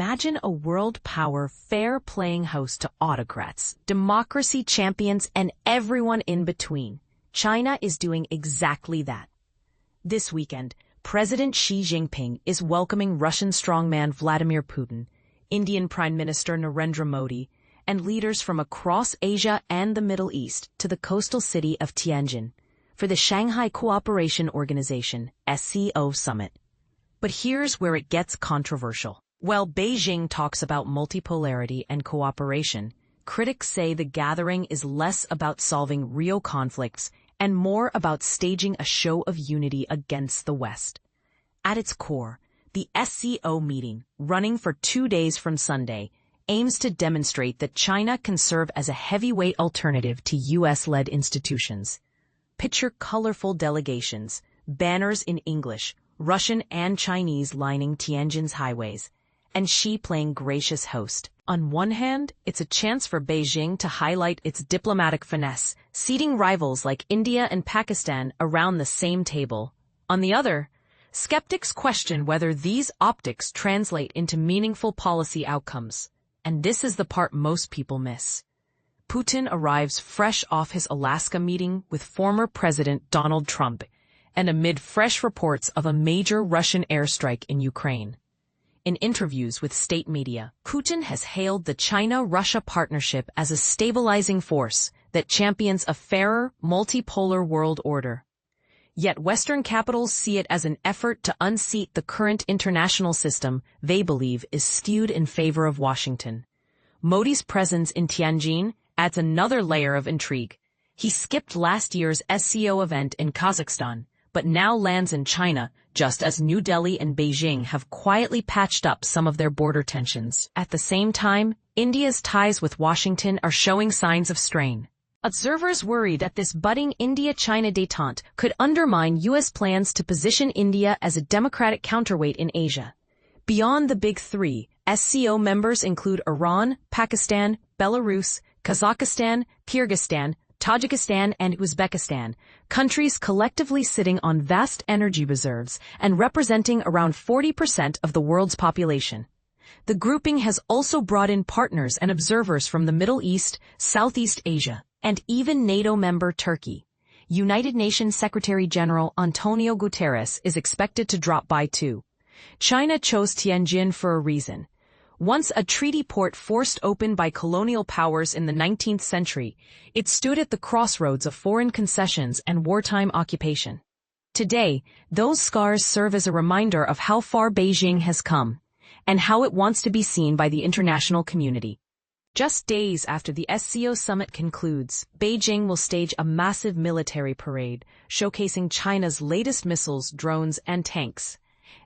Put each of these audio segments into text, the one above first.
Imagine a world power fair-playing host to autocrats, democracy champions, and everyone in between. China is doing exactly that. This weekend, President Xi Jinping is welcoming Russian strongman Vladimir Putin, Indian Prime Minister Narendra Modi, and leaders from across Asia and the Middle East to the coastal city of Tianjin for the Shanghai Cooperation Organization (SCO) summit. But here's where it gets controversial. While Beijing talks about multipolarity and cooperation, critics say the gathering is less about solving real conflicts and more about staging a show of unity against the West. At its core, the SCO meeting, running for 2 days from Sunday, aims to demonstrate that China can serve as a heavyweight alternative to U.S.-led institutions. Picture colorful delegations, banners in English, Russian and Chinese lining Tianjin's highways, and Xi playing gracious host. On one hand, it's a chance for Beijing to highlight its diplomatic finesse, seating rivals like India and Pakistan around the same table. On the other, skeptics question whether these optics translate into meaningful policy outcomes. And this is the part most people miss. Putin arrives fresh off his Alaska meeting with former President Donald Trump, and amid fresh reports of a major Russian airstrike in Ukraine. In interviews with state media, Putin has hailed the China-Russia partnership as a stabilizing force that champions a fairer, multipolar world order. Yet Western capitals see it as an effort to unseat the current international system they believe is skewed in favor of Washington. Modi's presence in Tianjin adds another layer of intrigue. He skipped last year's SCO event in Kazakhstan, but now lands in China, just as New Delhi and Beijing have quietly patched up some of their border tensions. At the same time, India's ties with Washington are showing signs of strain. Observers worry that this budding India-China détente could undermine U.S. plans to position India as a democratic counterweight in Asia. Beyond the big three, SCO members include Iran, Pakistan, Belarus, Kazakhstan, Kyrgyzstan, Tajikistan, and Uzbekistan, countries collectively sitting on vast energy reserves and representing around 40% of the world's population. The grouping has also brought in partners and observers from the Middle East, Southeast Asia, and even NATO member Turkey. United Nations Secretary-General Antonio Guterres is expected to drop by too. China chose Tianjin for a reason. Once a treaty port forced open by colonial powers in the 19th century, it stood at the crossroads of foreign concessions and wartime occupation. Today, those scars serve as a reminder of how far Beijing has come, and how it wants to be seen by the international community. Just days after the SCO summit concludes, Beijing will stage a massive military parade, showcasing China's latest missiles, drones, and tanks.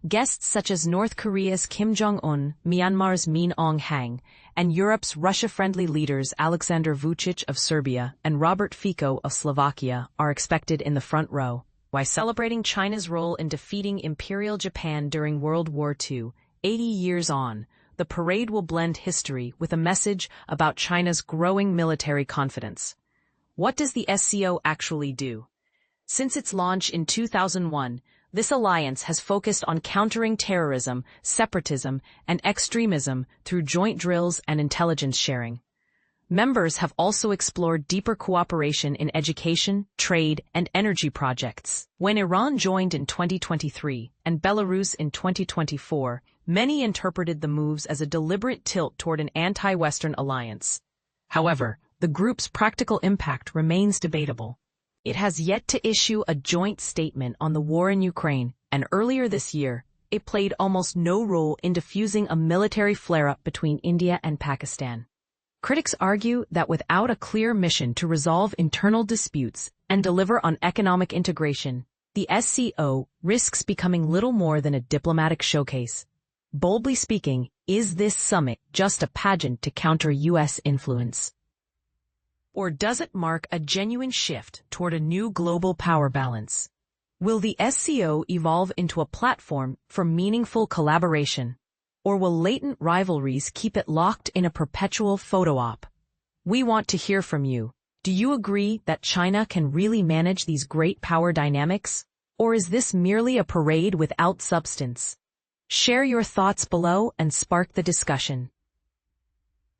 Guests such as North Korea's Kim Jong-un, Myanmar's Min Aung-hlaing, and Europe's Russia-friendly leaders Alexander Vučić of Serbia and Robert Fico of Slovakia are expected in the front row. While celebrating China's role in defeating Imperial Japan during World War II, 80 years on, the parade will blend history with a message about China's growing military confidence. What does the SCO actually do? Since its launch in 2001, this alliance has focused on countering terrorism, separatism, and extremism through joint drills and intelligence sharing. Members have also explored deeper cooperation in education, trade, and energy projects. When Iran joined in 2023 and Belarus in 2024, many interpreted the moves as a deliberate tilt toward an anti-Western alliance. However, the group's practical impact remains debatable. It has yet to issue a joint statement on the war in Ukraine, and earlier this year, it played almost no role in diffusing a military flare-up between India and Pakistan. Critics argue that without a clear mission to resolve internal disputes and deliver on economic integration, the SCO risks becoming little more than a diplomatic showcase. Boldly speaking, is this summit just a pageant to counter U.S. influence? Or does it mark a genuine shift toward a new global power balance? Will the SCO evolve into a platform for meaningful collaboration? Or will latent rivalries keep it locked in a perpetual photo op? We want to hear from you. Do you agree that China can really manage these great power dynamics? Or is this merely a parade without substance? Share your thoughts below and spark the discussion.